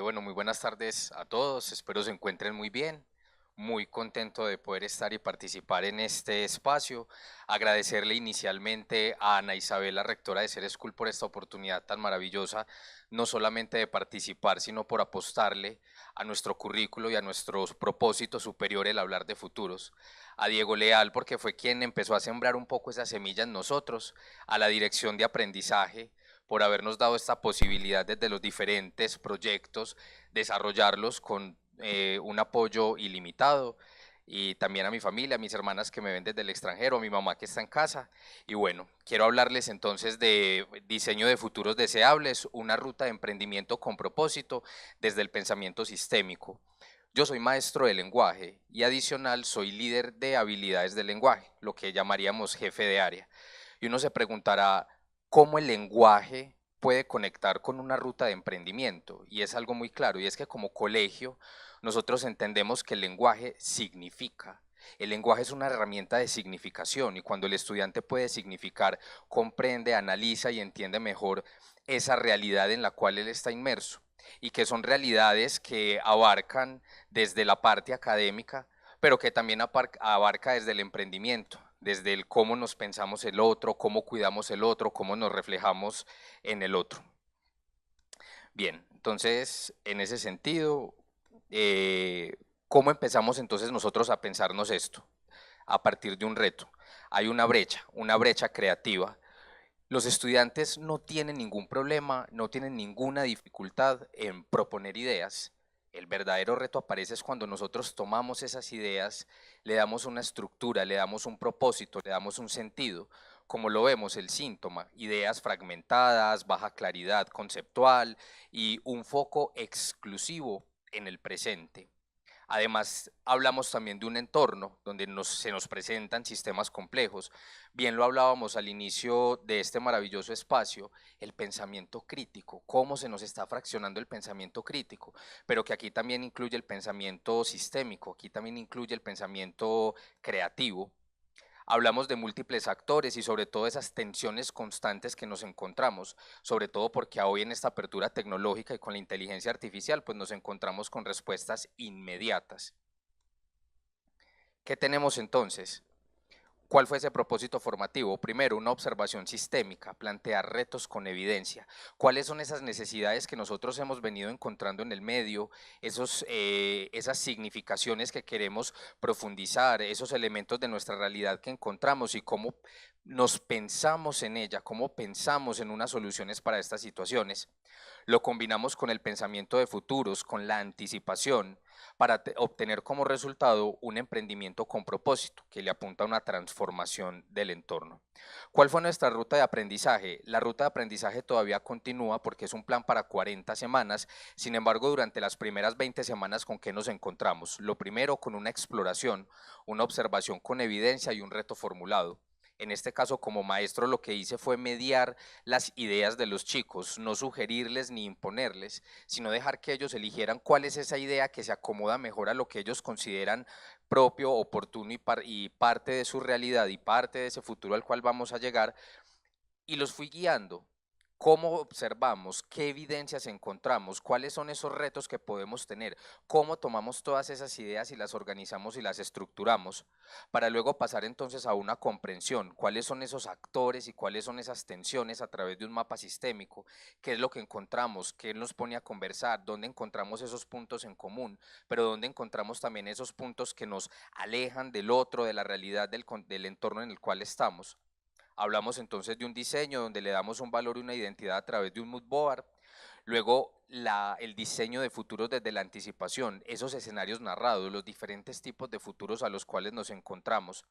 Bueno, muy buenas tardes a todos, espero se encuentren muy bien. Muy contento de poder estar y participar en este espacio. Agradecerle inicialmente a Ana Isabel, rectora de Ser School, por esta oportunidad tan maravillosa, no solamente de participar, sino por apostarle a nuestro currículo y a nuestros propósitos superiores el hablar de futuros. A Diego Leal, porque fue quien empezó a sembrar un poco esa semilla en nosotros, a la dirección de aprendizaje, por habernos dado esta posibilidad desde los diferentes proyectos, desarrollarlos con un apoyo ilimitado, y también a mi familia, a mis hermanas que me ven desde el extranjero, a mi mamá que está en casa. Y bueno, quiero hablarles entonces de diseño de futuros deseables, una ruta de emprendimiento con propósito desde el pensamiento sistémico. Yo soy maestro de lenguaje y adicional soy líder de habilidades del lenguaje, lo que llamaríamos jefe de área. Y uno se preguntará cómo el lenguaje puede conectar con una ruta de emprendimiento. Y es algo muy claro, y es que como colegio nosotros entendemos que el lenguaje significa. El lenguaje es una herramienta de significación y cuando el estudiante puede significar, comprende, analiza y entiende mejor esa realidad en la cual él está inmerso y que son realidades que abarcan desde la parte académica, pero que también abarca desde el emprendimiento, desde el cómo nos pensamos el otro, cómo cuidamos el otro, cómo nos reflejamos en el otro. Bien, entonces, en ese sentido, ¿cómo empezamos entonces nosotros a pensarnos esto? A partir de un reto. Hay una brecha creativa. Los estudiantes no tienen ningún problema, no tienen ninguna dificultad en proponer ideas. El verdadero reto aparece es cuando nosotros tomamos esas ideas, le damos una estructura, le damos un propósito, le damos un sentido, como lo vemos el síntoma, ideas fragmentadas, baja claridad conceptual y un foco exclusivo en el presente. Además, hablamos también de un entorno donde se nos presentan sistemas complejos. Bien lo hablábamos al inicio de este maravilloso espacio, el pensamiento crítico, cómo se nos está fraccionando el pensamiento crítico, pero que aquí también incluye el pensamiento sistémico, aquí también incluye el pensamiento creativo. Hablamos de múltiples actores y sobre todo esas tensiones constantes que nos encontramos, sobre todo porque hoy en esta apertura tecnológica y con la inteligencia artificial, pues nos encontramos con respuestas inmediatas. ¿Qué tenemos entonces? ¿Cuál fue ese propósito formativo? Primero, una observación sistémica, plantear retos con evidencia. ¿Cuáles son esas necesidades que nosotros hemos venido encontrando en el medio, esas significaciones que queremos profundizar, esos elementos de nuestra realidad que encontramos y cómo nos pensamos en ella, cómo pensamos en unas soluciones para estas situaciones? Lo combinamos con el pensamiento de futuros, con la anticipación, para obtener como resultado un emprendimiento con propósito que le apunta a una transformación del entorno. ¿Cuál fue nuestra ruta de aprendizaje? La ruta de aprendizaje todavía continúa porque es un plan para 40 semanas, sin embargo, durante las primeras 20 semanas, ¿con qué nos encontramos? Lo primero, con una exploración, una observación con evidencia y un reto formulado. En este caso, como maestro, lo que hice fue mediar las ideas de los chicos, no sugerirles ni imponerles, sino dejar que ellos eligieran cuál es esa idea que se acomoda mejor a lo que ellos consideran propio, oportuno y parte de su realidad y parte de ese futuro al cual vamos a llegar, y los fui guiando. ¿Cómo observamos? ¿Qué evidencias encontramos? ¿Cuáles son esos retos que podemos tener? ¿Cómo tomamos todas esas ideas y las organizamos y las estructuramos? Para luego pasar entonces a una comprensión. ¿Cuáles son esos actores y cuáles son esas tensiones a través de un mapa sistémico? ¿Qué es lo que encontramos? ¿Qué nos pone a conversar? ¿Dónde encontramos esos puntos en común? Pero ¿dónde encontramos también esos puntos que nos alejan del otro, de la realidad del entorno en el cual estamos? Hablamos entonces de un diseño donde le damos un valor y una identidad a través de un mood board. Luego, el diseño de futuros desde la anticipación, esos escenarios narrados, los diferentes tipos de futuros a los cuales nos encontramos,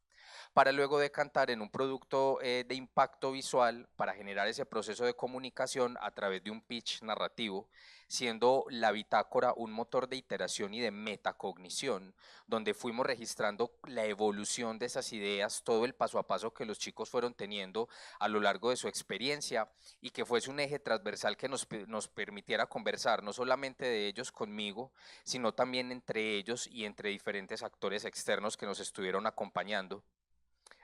para luego decantar en un producto de impacto visual para generar ese proceso de comunicación a través de un pitch narrativo, siendo la bitácora un motor de iteración y de metacognición, donde fuimos registrando la evolución de esas ideas, todo el paso a paso que los chicos fueron teniendo a lo largo de su experiencia y que fuese un eje transversal que nos permitiera conversar no solamente de ellos conmigo, sino también entre ellos y entre diferentes actores externos que nos estuvieron acompañando.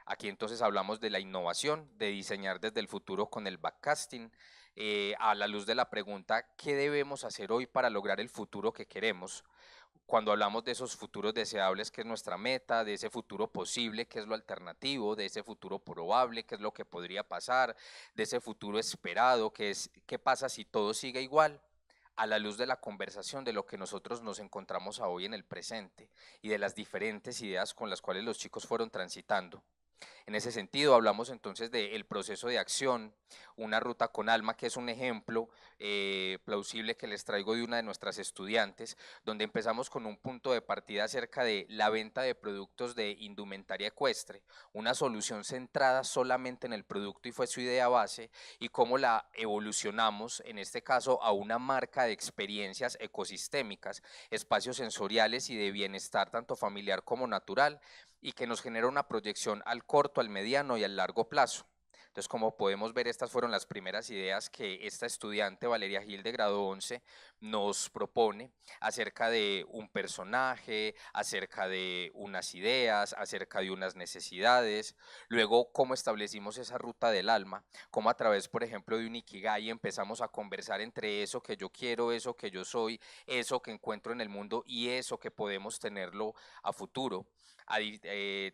Aquí entonces hablamos de la innovación, de diseñar desde el futuro con el backcasting, a la luz de la pregunta, ¿qué debemos hacer hoy para lograr el futuro que queremos? Cuando hablamos de esos futuros deseables, que es nuestra meta, de ese futuro posible, que es lo alternativo, de ese futuro probable, que es lo que podría pasar, de ese futuro esperado, que es qué pasa si todo sigue igual, a la luz de la conversación de lo que nosotros nos encontramos a hoy en el presente y de las diferentes ideas con las cuales los chicos fueron transitando. En ese sentido, hablamos entonces del proceso de acción, una ruta con alma, que es un ejemplo plausible que les traigo de una de nuestras estudiantes, donde empezamos con un punto de partida acerca de la venta de productos de indumentaria ecuestre, una solución centrada solamente en el producto y fue su idea base, y cómo la evolucionamos, en este caso, a una marca de experiencias ecosistémicas, espacios sensoriales y de bienestar tanto familiar como natural, y que nos genera una proyección al corto, al mediano y al largo plazo. Entonces, como podemos ver, estas fueron las primeras ideas que esta estudiante, Valeria Gil, de grado 11, nos propone acerca de un personaje, acerca de unas ideas, acerca de unas necesidades. Luego, cómo establecimos esa ruta del alma, cómo a través, por ejemplo, de un Ikigai empezamos a conversar entre eso que yo quiero, eso que yo soy, eso que encuentro en el mundo y eso que podemos tenerlo a futuro.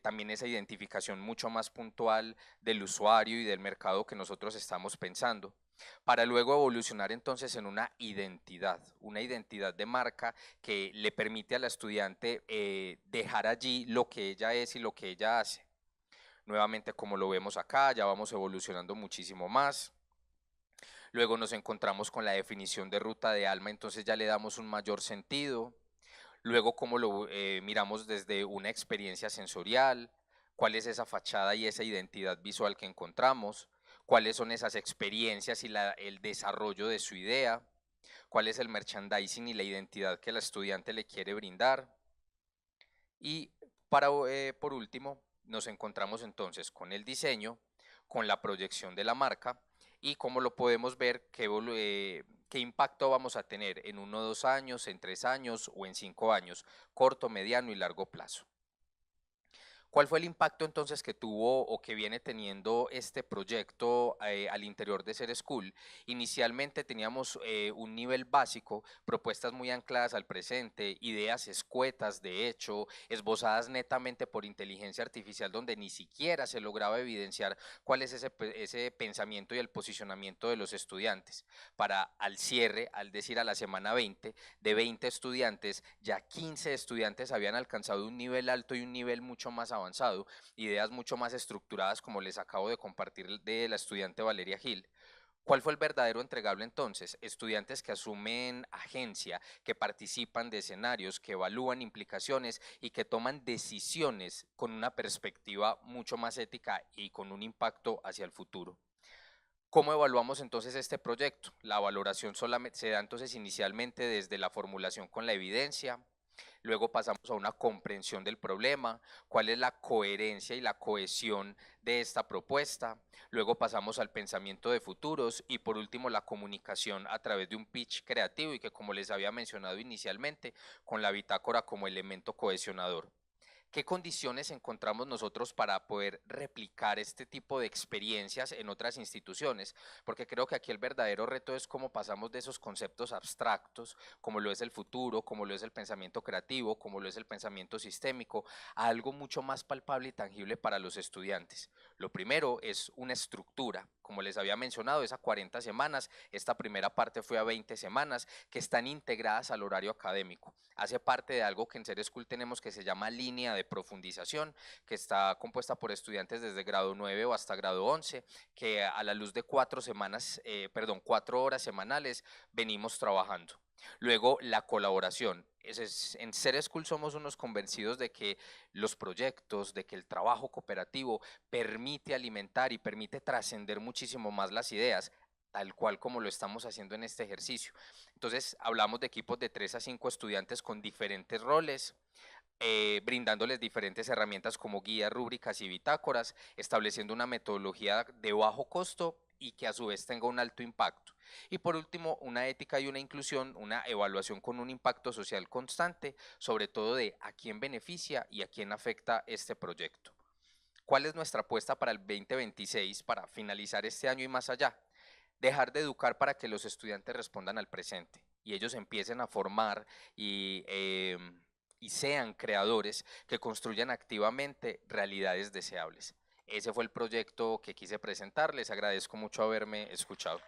También esa identificación mucho más puntual del usuario y del mercado que nosotros estamos pensando, para luego evolucionar entonces en una identidad de marca que le permite a la estudiante dejar allí lo que ella es y lo que ella hace. Nuevamente, como lo vemos acá, ya vamos evolucionando muchísimo más. Luego nos encontramos con la definición de ruta de alma, entonces ya le damos un mayor sentido. Luego, cómo lo miramos desde una experiencia sensorial, cuál es esa fachada y esa identidad visual que encontramos, cuáles son esas experiencias y el desarrollo de su idea, cuál es el merchandising y la identidad que la estudiante le quiere brindar. Y por último, nos encontramos entonces con el diseño, con la proyección de la marca y cómo lo podemos ver, qué impacto vamos a tener en 1 o 2 años, en 3 años o en 5 años, corto, mediano y largo plazo. ¿Cuál fue el impacto entonces que tuvo o que viene teniendo este proyecto al interior de Ser School? Inicialmente teníamos un nivel básico, propuestas muy ancladas al presente, ideas escuetas, de hecho, esbozadas netamente por inteligencia artificial, donde ni siquiera se lograba evidenciar cuál es ese pensamiento y el posicionamiento de los estudiantes. Para al cierre, al decir a la semana 20, de 20 estudiantes, ya 15 estudiantes habían alcanzado un nivel alto y un nivel mucho más avanzado, ideas mucho más estructuradas como les acabo de compartir de la estudiante Valeria Gil. ¿Cuál fue el verdadero entregable entonces? Estudiantes que asumen agencia, que participan de escenarios, que evalúan implicaciones y que toman decisiones con una perspectiva mucho más ética y con un impacto hacia el futuro. ¿Cómo evaluamos entonces este proyecto? La valoración solamente se da entonces inicialmente desde la formulación con la evidencia, luego pasamos a una comprensión del problema, cuál es la coherencia y la cohesión de esta propuesta, luego pasamos al pensamiento de futuros y por último la comunicación a través de un pitch creativo y que, como les había mencionado inicialmente, con la bitácora como elemento cohesionador. ¿Qué condiciones encontramos nosotros para poder replicar este tipo de experiencias en otras instituciones? Porque creo que aquí el verdadero reto es cómo pasamos de esos conceptos abstractos, como lo es el futuro, como lo es el pensamiento creativo, como lo es el pensamiento sistémico, a algo mucho más palpable y tangible para los estudiantes. Lo primero es una estructura, como les había mencionado, es a 40 semanas, esta primera parte fue a 20 semanas, que están integradas al horario académico. Hace parte de algo que en Ser School tenemos que se llama línea de profundización, que está compuesta por estudiantes desde grado 9 o hasta grado 11, que a la luz de 4 horas semanales venimos trabajando. Luego, la colaboración. En Ser School somos unos convencidos de que los proyectos, de que el trabajo cooperativo permite alimentar y permite trascender muchísimo más las ideas, tal cual como lo estamos haciendo en este ejercicio. Entonces, hablamos de equipos de 3 a 5 estudiantes con diferentes roles, brindándoles diferentes herramientas como guías, rúbricas y bitácoras, estableciendo una metodología de bajo costo y que a su vez tenga un alto impacto. Y por último, una ética y una inclusión, una evaluación con un impacto social constante, sobre todo de a quién beneficia y a quién afecta este proyecto. ¿Cuál es nuestra apuesta para el 2026, para finalizar este año y más allá? dejar de educar para que los estudiantes respondan al presente y ellos empiecen a formar y sean creadores que construyan activamente realidades deseables. Ese fue el proyecto que quise presentar, les agradezco mucho haberme escuchado.